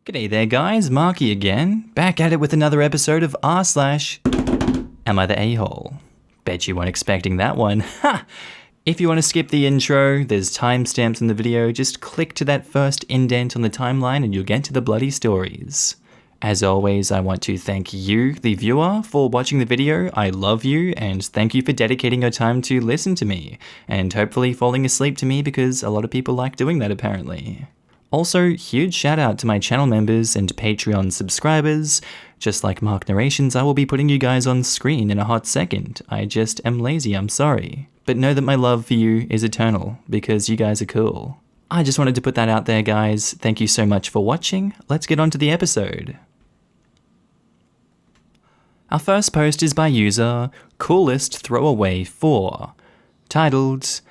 G'day there guys, Markee again, back at it with another episode of r/Am I the A-hole? Bet you weren't expecting that one, ha! If you want to skip the intro, there's timestamps in the video, just click to that first indent on the timeline and you'll get to the bloody stories. As always, I want to thank you, the viewer, for watching the video. I love you, and thank you for dedicating your time to listen to me, and hopefully falling asleep to me because a lot of people like doing that apparently. Also, huge shout out to my channel members and Patreon subscribers. Just like Mark Narrations, I will be putting you guys on screen in a hot second. I just am lazy, I'm sorry. But know that my love for you is eternal, because you guys are cool. I just wanted to put that out there, guys. Thank you so much for watching. Let's get on to the episode. Our first post is by user Coolest Throwaway 4, titled,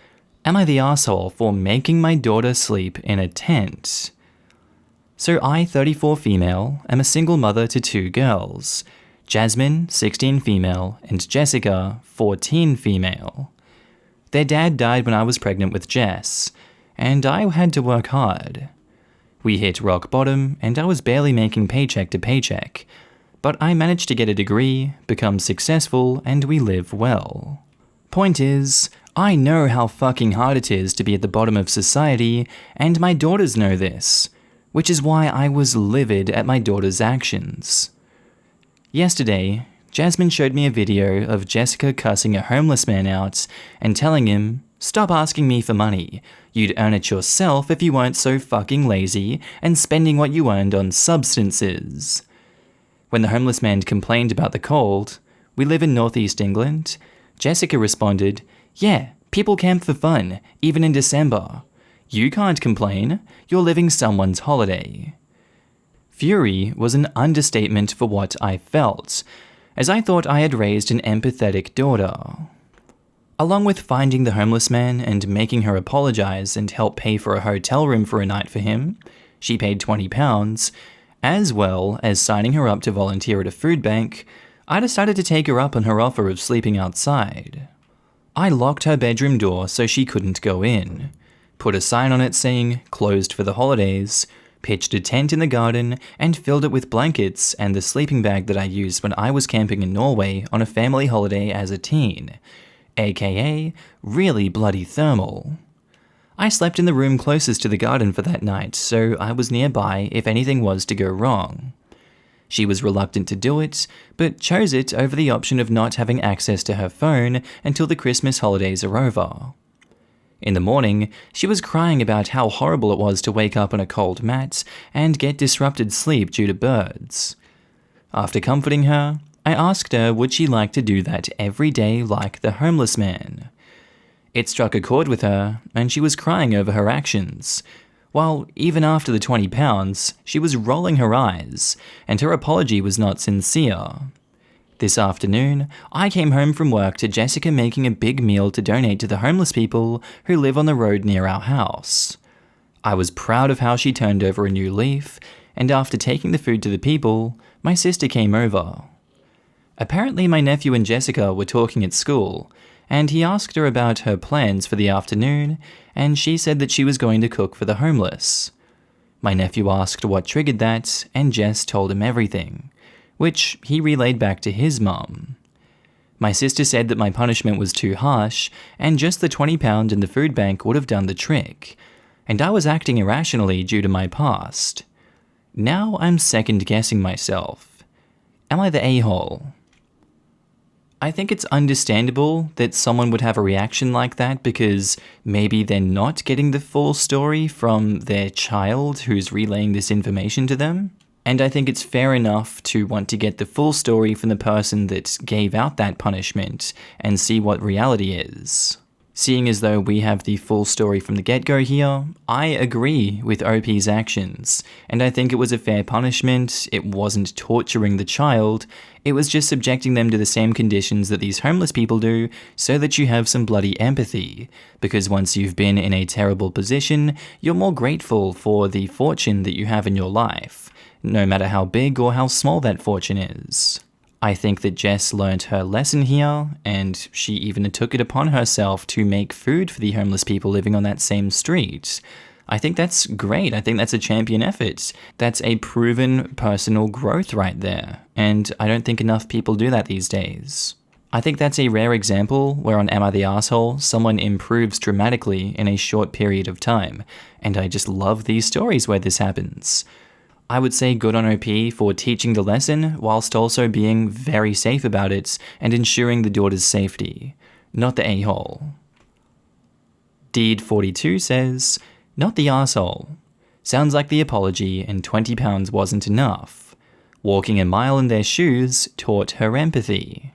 Am I the asshole for making my daughter sleep in a tent? So I, 34 female, am a single mother to 2 girls, Jasmine, 16 female, and Jessica, 14 female. Their dad died when I was pregnant with Jess, and I had to work hard. We hit rock bottom, and I was barely making paycheck to paycheck, but I managed to get a degree, become successful, and we live well. Point is, I know how fucking hard it is to be at the bottom of society, and my daughters know this, which is why I was livid at my daughter's actions. Yesterday, Jasmine showed me a video of Jessica cussing a homeless man out and telling him, "Stop asking me for money. You'd earn it yourself if you weren't so fucking lazy and spending what you earned on substances." When the homeless man complained about the cold, "We live in northeast England," Jessica responded, "Yeah, people camp for fun, even in December. You can't complain, you're living someone's holiday." Fury was an understatement for what I felt, as I thought I had raised an empathetic daughter. Along with finding the homeless man and making her apologize and help pay for a hotel room for a night for him, she paid £20, as well as signing her up to volunteer at a food bank, I decided to take her up on her offer of sleeping outside. I locked her bedroom door so she couldn't go in, put a sign on it saying, "Closed for the holidays," pitched a tent in the garden, and filled it with blankets and the sleeping bag that I used when I was camping in Norway on a family holiday as a teen, aka really bloody thermal. I slept in the room closest to the garden for that night, so I was nearby if anything was to go wrong. She was reluctant to do it, but chose it over the option of not having access to her phone until the Christmas holidays are over. In the morning, she was crying about how horrible it was to wake up on a cold mat and get disrupted sleep due to birds. After comforting her, I asked her would she like to do that every day like the homeless man. It struck a chord with her, and she was crying over her actions, while even after the £20, she was rolling her eyes, and her apology was not sincere. This afternoon, I came home from work to Jessica making a big meal to donate to the homeless people who live on the road near our house. I was proud of how she turned over a new leaf, and after taking the food to the people, my sister came over. Apparently my nephew and Jessica were talking at school, and he asked her about her plans for the afternoon, and she said that she was going to cook for the homeless. My nephew asked what triggered that, and Jess told him everything, which he relayed back to his mum. My sister said that my punishment was too harsh, and just the £20 in the food bank would have done the trick, and I was acting irrationally due to my past. Now I'm second-guessing myself. Am I the a-hole? I think it's understandable that someone would have a reaction like that because maybe they're not getting the full story from their child who's relaying this information to them. And I think it's fair enough to want to get the full story from the person that gave out that punishment and see what reality is. Seeing as though we have the full story from the get-go here, I agree with OP's actions, and I think it was a fair punishment. It wasn't torturing the child, it was just subjecting them to the same conditions that these homeless people do so that you have some bloody empathy, because once you've been in a terrible position, you're more grateful for the fortune that you have in your life, no matter how big or how small that fortune is. I think that Jess learnt her lesson here, and she even took it upon herself to make food for the homeless people living on that same street. I think that's great. I think that's a champion effort. That's a proven personal growth right there. And I don't think enough people do that these days. I think that's a rare example where on Am I the Asshole, someone improves dramatically in a short period of time. And I just love these stories where this happens. I would say good on OP for teaching the lesson whilst also being very safe about it and ensuring the daughter's safety. Not the a-hole. Deed42 says, not the arsehole. Sounds like the apology and £20 wasn't enough. Walking a mile in their shoes taught her empathy.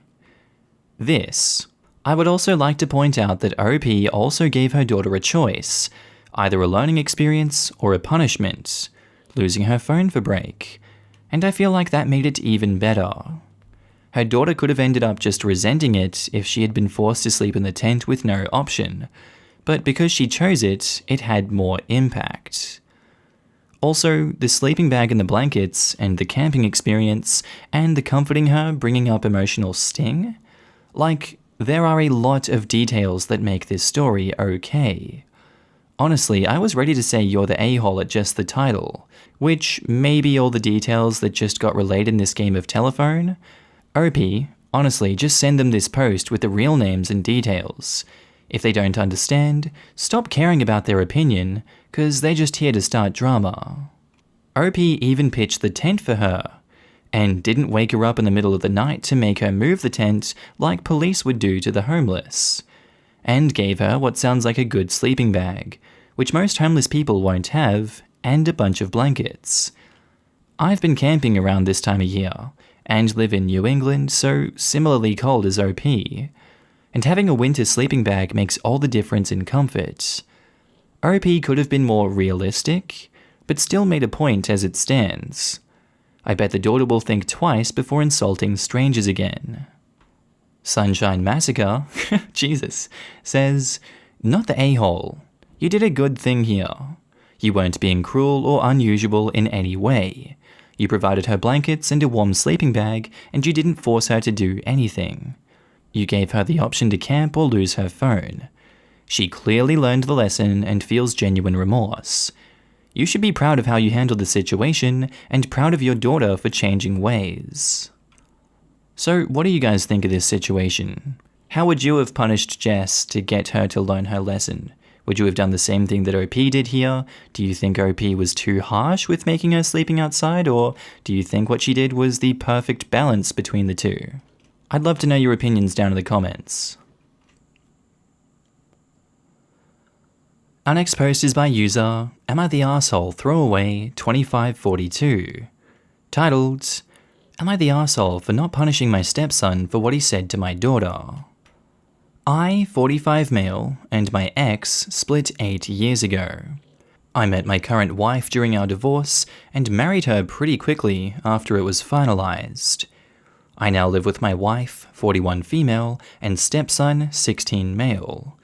This. I would also like to point out that OP also gave her daughter a choice, either a learning experience or a punishment, losing her phone for break, and I feel like that made it even better. Her daughter could have ended up just resenting it if she had been forced to sleep in the tent with no option, but because she chose it, it had more impact. Also, the sleeping bag and the blankets, and the camping experience, and the comforting her bringing up emotional sting? Like, there are a lot of details that make this story okay. Honestly, I was ready to say you're the a-hole at just the title, which may be all the details that just got relayed in this game of telephone. OP, honestly, just send them this post with the real names and details. If they don't understand, stop caring about their opinion, cause they're just here to start drama. OP even pitched the tent for her, and didn't wake her up in the middle of the night to make her move the tent like police would do to the homeless, and gave her what sounds like a good sleeping bag, which most homeless people won't have, and a bunch of blankets. I've been camping around this time of year, and live in New England, so similarly cold as OP, and having a winter sleeping bag makes all the difference in comfort. OP could have been more realistic, but still made a point as it stands. I bet the daughter will think twice before insulting strangers again. Sunshine Massacre, Jesus, says, not the a-hole. You did a good thing here. You weren't being cruel or unusual in any way. You provided her blankets and a warm sleeping bag, and you didn't force her to do anything. You gave her the option to camp or lose her phone. She clearly learned the lesson and feels genuine remorse. You should be proud of how you handled the situation, and proud of your daughter for changing ways. So, what do you guys think of this situation? How would you have punished Jess to get her to learn her lesson? Would you have done the same thing that OP did here? Do you think OP was too harsh with making her sleeping outside, or do you think what she did was the perfect balance between the two? I'd love to know your opinions down in the comments. Our next post is by user AmITheAsshole Throwaway 2542, titled, Am I the asshole for not punishing my stepson for what he said to my daughter? I, 45 male, and my ex split 8 years ago. I met my current wife during our divorce and married her pretty quickly after it was finalized. I now live with my wife, 41 female, and stepson, 16 male.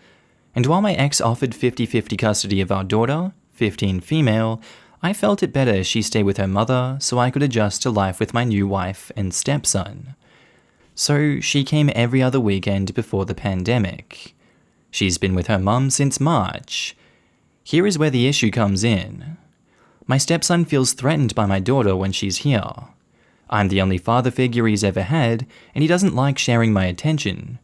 And while my ex offered 50-50 custody of our daughter, 15 female, I felt it better she stay with her mother so I could adjust to life with my new wife and stepson. So she came every other weekend before the pandemic. She's been with her mum since March. Here is where the issue comes in. My stepson feels threatened by my daughter when she's here. I'm the only father figure he's ever had, and he doesn't like sharing my attention.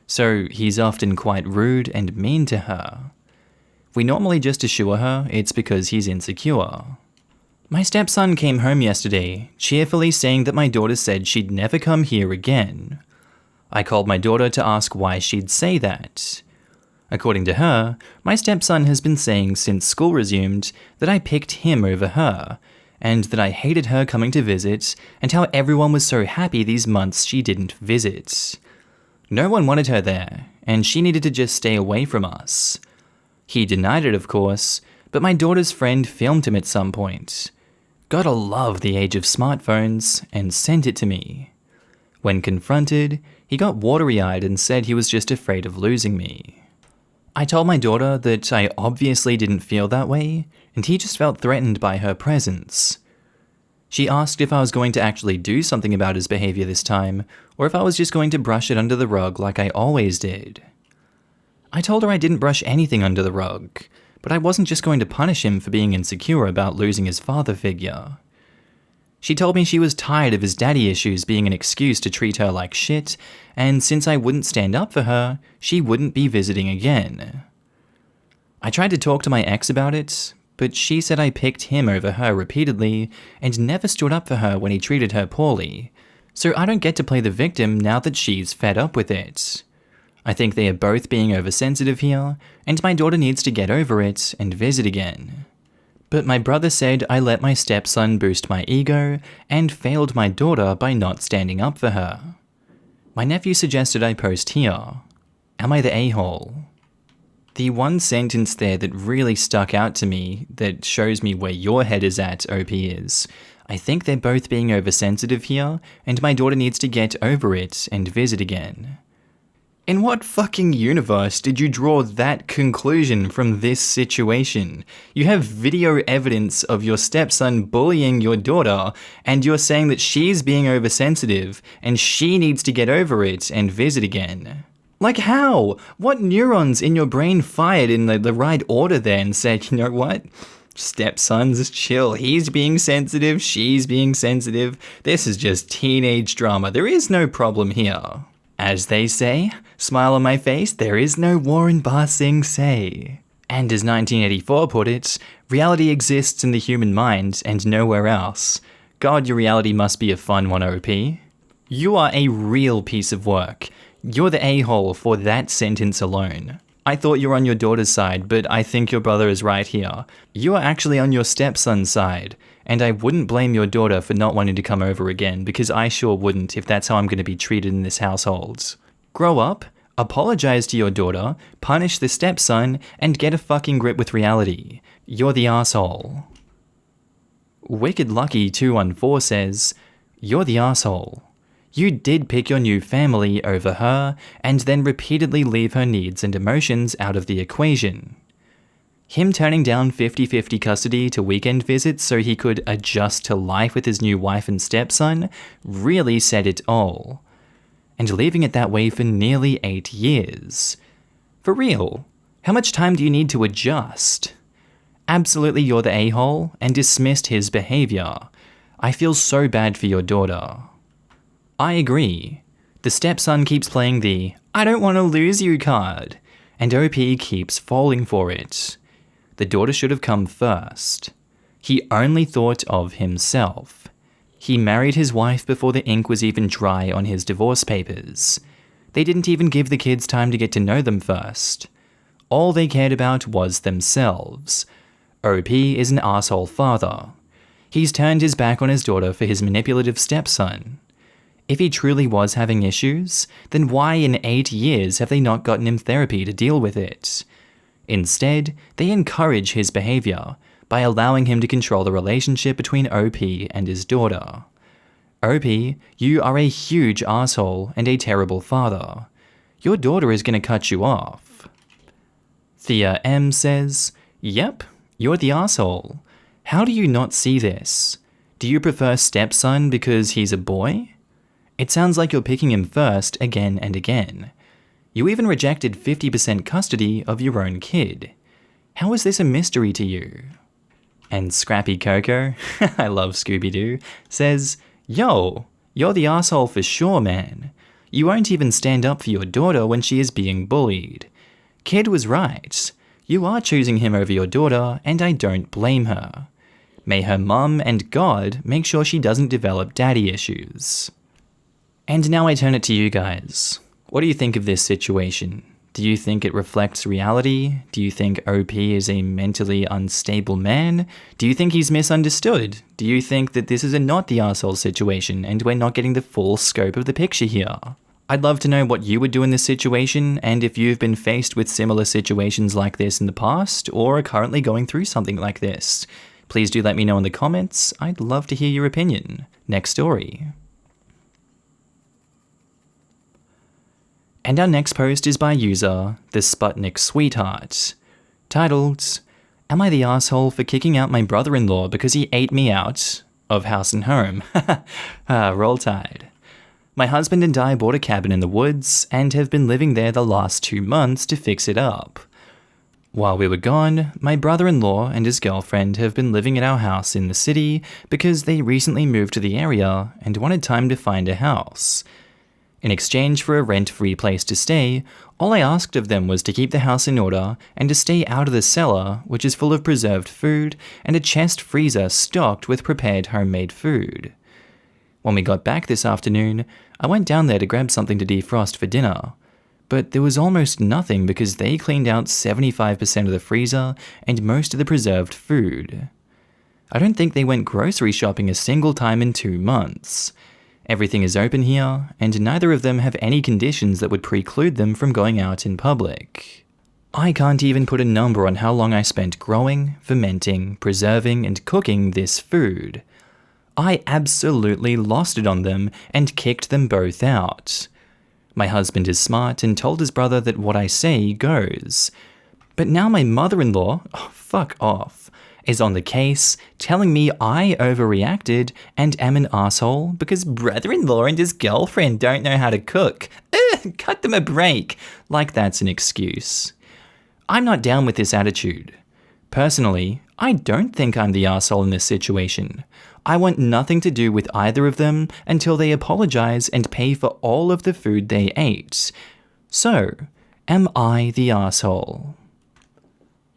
So he's often quite rude and mean to her. We normally just assure her it's because he's insecure. My stepson came home yesterday, cheerfully saying that my daughter said she'd never come here again. I called my daughter to ask why she'd say that. According to her, my stepson has been saying since school resumed that I picked him over her, and that I hated her coming to visit, and how everyone was so happy these months she didn't visit. No one wanted her there, and she needed to just stay away from us. He denied it, of course, but my daughter's friend filmed him at some point. Gotta love the age of smartphones, and sent it to me. When confronted, he got watery-eyed and said he was just afraid of losing me. I told my daughter that I obviously didn't feel that way, and he just felt threatened by her presence. She asked if I was going to actually do something about his behavior this time, or if I was just going to brush it under the rug like I always did. I told her I didn't brush anything under the rug, but I wasn't just going to punish him for being insecure about losing his father figure. She told me she was tired of his daddy issues being an excuse to treat her like shit, and since I wouldn't stand up for her, she wouldn't be visiting again. I tried to talk to my ex about it, but she said I picked him over her repeatedly and never stood up for her when he treated her poorly, so I don't get to play the victim now that she's fed up with it. I think they are both being oversensitive here, and my daughter needs to get over it and visit again. But my brother said I let my stepson boost my ego and failed my daughter by not standing up for her. My nephew suggested I post here. Am I the a-hole? The one sentence there that really stuck out to me that shows me where your head is at, OP, is, I think they're both being oversensitive here, and my daughter needs to get over it and visit again. In what fucking universe did you draw that conclusion from this situation? You have video evidence of your stepson bullying your daughter, and you're saying that she's being oversensitive, and she needs to get over it and visit again. Like how? What neurons in your brain fired in the right order there and said, you know what? Stepson's chill. He's being sensitive, she's being sensitive. This is just teenage drama. There is no problem here. As they say, smile on my face, there is no war in Ba Sing Se. And as 1984 put it, reality exists in the human mind and nowhere else. God, your reality must be a fun one, OP. You are a real piece of work. You're the a-hole for that sentence alone. I thought you were on your daughter's side, but I think your brother is right here. You are actually on your stepson's side, and I wouldn't blame your daughter for not wanting to come over again, because I sure wouldn't if that's how I'm going to be treated in this household. Grow up, apologize to your daughter, punish the stepson, and get a fucking grip with reality. You're the asshole. Wicked Lucky 214 says, you're the asshole. You did pick your new family over her, and then repeatedly leave her needs and emotions out of the equation. Him turning down 50-50 custody to weekend visits so he could adjust to life with his new wife and stepson really said it all. And leaving it that way for nearly 8 years. For real, how much time do you need to adjust? Absolutely you're the a-hole, and dismissed his behavior. I feel so bad for your daughter. I agree. The stepson keeps playing the I don't want to lose you card, and OP keeps falling for it. The daughter should have come first. He only thought of himself. He married his wife before the ink was even dry on his divorce papers. They didn't even give the kids time to get to know them first. All they cared about was themselves. OP is an asshole father. He's turned his back on his daughter for his manipulative stepson. If he truly was having issues, then why in 8 years have they not gotten him therapy to deal with it? Instead, they encourage his behavior by allowing him to control the relationship between OP and his daughter. OP, you are a huge asshole and a terrible father. Your daughter is going to cut you off. Thea M says, yep, you're the asshole. How do you not see this? Do you prefer stepson because he's a boy? It sounds like you're picking him first again and again. You even rejected 50% custody of your own kid. How is this a mystery to you? And Scrappy Coco, I love Scooby-Doo, says, yo, you're the asshole for sure, man. You won't even stand up for your daughter when she is being bullied. Kid was right. You are choosing him over your daughter, and I don't blame her. May her mum and God make sure she doesn't develop daddy issues. And now I turn it to you guys. What do you think of this situation? Do you think it reflects reality? Do you think OP is a mentally unstable man? Do you think he's misunderstood? Do you think that this is a not the arsehole situation and we're not getting the full scope of the picture here? I'd love to know what you would do in this situation, and if you've been faced with similar situations like this in the past or are currently going through something like this. Please do let me know in the comments. I'd love to hear your opinion. Next story. And our next post is by user The Sputnik Sweetheart, titled, Am I the asshole for kicking out my brother-in-law because he ate me out of house and home? Roll Tide. My husband and I bought a cabin in the woods and have been living there the last 2 months to fix it up. While we were gone, my brother-in-law and his girlfriend have been living at our house in the city because they recently moved to the area and wanted time to find a house. In exchange for a rent-free place to stay, all I asked of them was to keep the house in order and to stay out of the cellar, which is full of preserved food, and a chest freezer stocked with prepared homemade food. When we got back this afternoon, I went down there to grab something to defrost for dinner. But there was almost nothing because they cleaned out 75% of the freezer and most of the preserved food. I don't think they went grocery shopping a single time in 2 months. Everything is open here, and neither of them have any conditions that would preclude them from going out in public. I can't even put a number on how long I spent growing, fermenting, preserving, and cooking this food. I absolutely lost it on them and kicked them both out. My husband is smart and told his brother that what I say goes. But now my mother-in-law, fuck off, is on the case, telling me I overreacted and am an asshole because brother-in-law and his girlfriend don't know how to cook. Cut them a break. Like that's an excuse. I'm not down with this attitude. Personally, I don't think I'm the asshole in this situation. I want nothing to do with either of them until they apologize and pay for all of the food they ate. So, am I the asshole?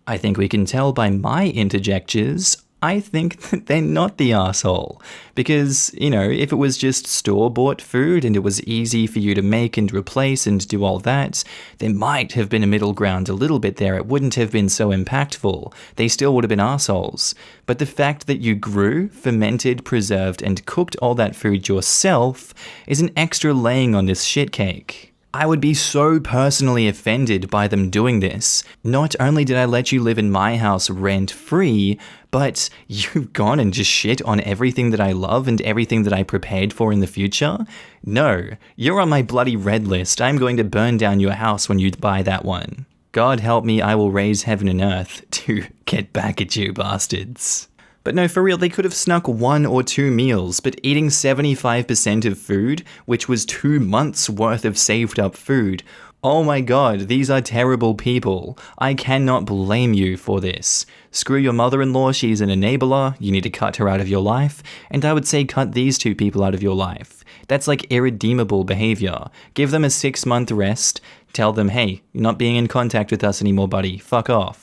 I think we can tell by my interjectures, I think that they're not the asshole. Because, if it was just store-bought food and it was easy for you to make and replace and do all that, there might have been a middle ground a little bit there. It wouldn't have been so impactful. They still would have been assholes. But the fact that you grew, fermented, preserved, and cooked all that food yourself is an extra laying on this shit cake. I would be so personally offended by them doing this. Not only did I let you live in my house rent-free, but you've gone and just shit on everything that I love and everything that I prepared for in the future? No, you're on my bloody red list. I'm going to burn down your house when you buy that one. God help me, I will raise heaven and earth to get back at you bastards. But no, for real, they could have snuck 1 or 2 meals, but eating 75% of food, which was 2 months worth of saved up food. Oh my god, these are terrible people. I cannot blame you for this. Screw your mother-in-law, she's an enabler, you need to cut her out of your life, and I would say cut these 2 people out of your life. That's like irredeemable behavior. Give them a 6-month rest, tell them, hey, you're not being in contact with us anymore, buddy, fuck off.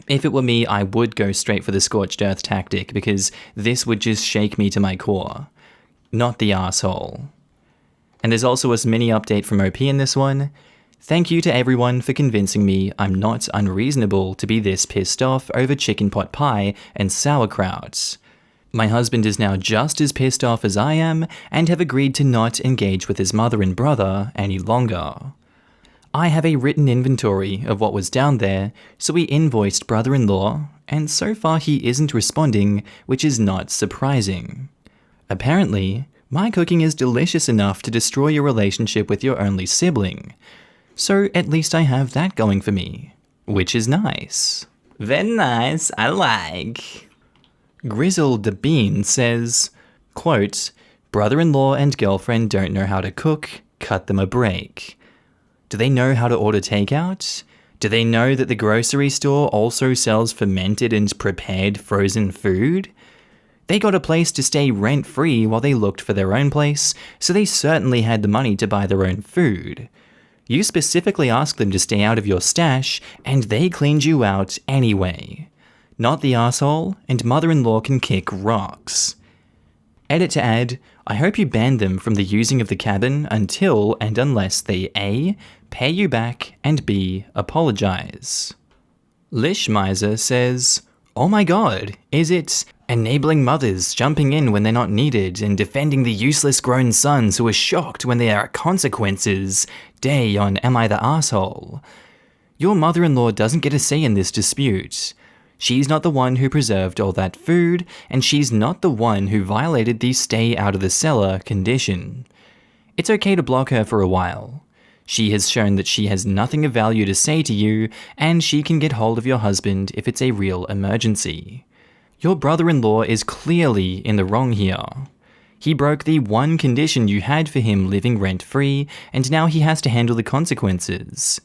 If it were me, I would go straight for the scorched earth tactic because this would just shake me to my core. Not the asshole. And there's also a mini update from OP in this one. Thank you to everyone for convincing me I'm not unreasonable to be this pissed off over chicken pot pie and sauerkraut. My husband is now just as pissed off as I am and have agreed to not engage with his mother and brother any longer. I have a written inventory of what was down there, so we invoiced brother-in-law, and so far he isn't responding, which is not surprising. Apparently, my cooking is delicious enough to destroy your relationship with your only sibling, so at least I have that going for me, which is nice. Very nice, I like. Grizzle the Bean says, quote, brother-in-law and girlfriend don't know how to cook, cut them a break. Do they know how to order takeout? Do they know that the grocery store also sells fermented and prepared frozen food? They got a place to stay rent-free while they looked for their own place, so they certainly had the money to buy their own food. You specifically asked them to stay out of your stash, and they cleaned you out anyway. Not the asshole, and mother-in-law can kick rocks. Edit to add, I hope you ban them from the using of the cabin until and unless they A, pay you back, and B, apologize. Lishmiser says, oh my god, is it enabling mothers jumping in when they're not needed and defending the useless grown sons who are shocked when there are consequences? Day on Am I the Asshole? Your mother-in-law doesn't get a say in this dispute. She's not the one who preserved all that food, and she's not the one who violated the stay out of the cellar condition. It's okay to block her for a while. She has shown that she has nothing of value to say to you, and she can get hold of your husband if it's a real emergency. Your brother-in-law is clearly in the wrong here. He broke the one condition you had for him living rent-free, and now he has to handle the consequences.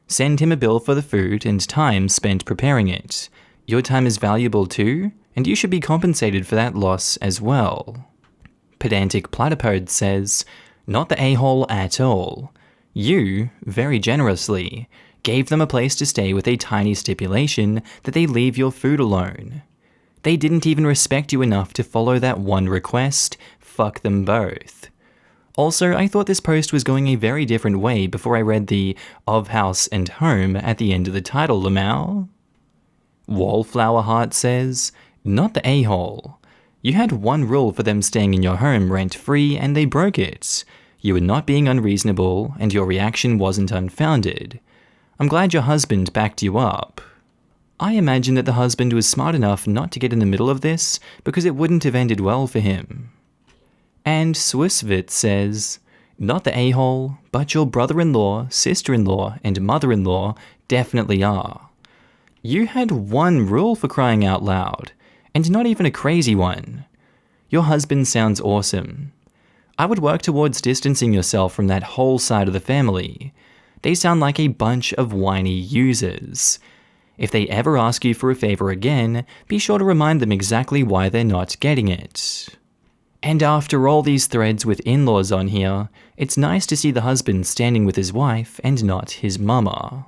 Send him a bill for the food and time spent preparing it. Your time is valuable too, and you should be compensated for that loss as well. Pedantic Platypode says, not the a-hole at all. You, very generously, gave them a place to stay with a tiny stipulation that they leave your food alone. They didn't even respect you enough to follow that one request. Fuck them both. Also, I thought this post was going a very different way before I read the of house and home at the end of the title, Lamau. Wallflower Heart says, not the a-hole. You had one rule for them staying in your home rent-free and they broke it. You were not being unreasonable and your reaction wasn't unfounded. I'm glad your husband backed you up. I imagine that the husband was smart enough not to get in the middle of this because it wouldn't have ended well for him. And Swissvit says, not the a-hole, but your brother-in-law, sister-in-law, and mother-in-law definitely are. You had one rule for crying out loud, and not even a crazy one. Your husband sounds awesome. I would work towards distancing yourself from that whole side of the family. They sound like a bunch of whiny users. If they ever ask you for a favor again, be sure to remind them exactly why they're not getting it. And after all these threads with in-laws on here, it's nice to see the husband standing with his wife and not his mama.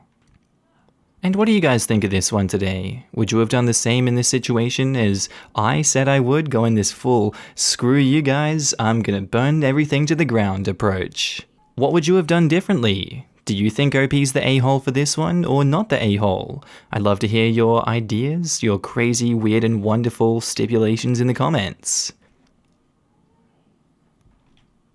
And what do you guys think of this one today? Would you have done the same in this situation as I said I would, going this full screw you guys, I'm gonna burn everything to the ground approach? What would you have done differently? Do you think OP's the a-hole for this one or not the a-hole? I'd love to hear your ideas, your crazy, weird and wonderful stipulations in the comments.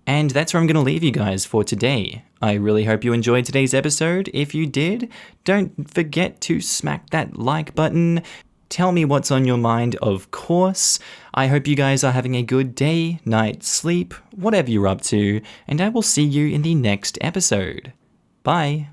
And that's where I'm going to leave you guys for today. I really hope you enjoyed today's episode. If you did, don't forget to smack that like button. Tell me what's on your mind, of course. I hope you guys are having a good day, night, sleep, whatever you're up to, and I will see you in the next episode. Bye.